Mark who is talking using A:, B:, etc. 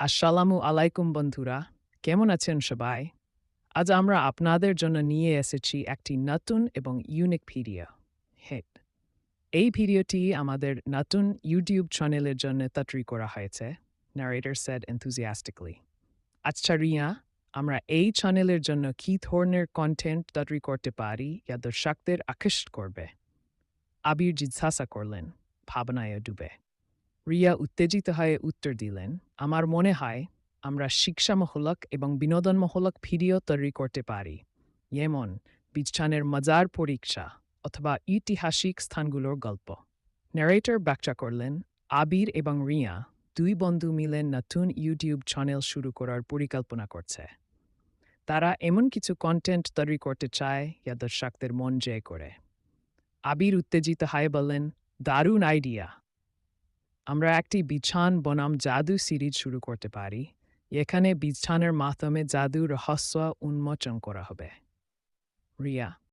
A: আসসালামু আলাইকুম বন্ধুরা, কেমন আছেন সবাই? আজ আমরা আপনাদের জন্য নিয়ে এসেছি একটি নতুন এবং ইউনিক ভিডিও। হিট। এই ভিডিওটি আমাদের নতুন ইউটিউব চ্যানেলের জন্য তৈরি করা হয়েছে, narrator said enthusiastically. আচ্ছা রিয়া, আমরা এই চ্যানেলের জন্য কী ধরনের কন্টেন্ট তৈরি করতে পারি যা দর্শকদের আকৃষ্ট করবে? আবির জিজ্ঞাসা করলেন, ভাবনায় ডুবে। রিয়া উত্তেজিত হয়ে উত্তর দিলেন, আমার মনে হয় আমরা শিক্ষামূলক এবং বিনোদনমূলক ভিডিও তৈরি করতে পারি, যেমন বিজ্ঞানের মজার পরীক্ষা অথবা ঐতিহাসিক স্থানগুলোর গল্প। ন্যারেটর ব্যাখ্যা করলেন, আবির এবং রিয়া দুই বন্ধু মিলে নতুন ইউটিউব চ্যানেল শুরু করার পরিকল্পনা করছে। তারা এমন কিছু কন্টেন্ট তৈরি করতে চায় যা দর্শকদের মন জয় করে। আবির উত্তেজিত হয়ে বললেন, দারুণ আইডিয়া! আমরা একটি বিছান বনাম জাদু সিরিজ শুরু করতে পারি, এখানে বিছানের মাধ্যমে জাদু রহস্য উন্মোচন করা হবে। রিয়া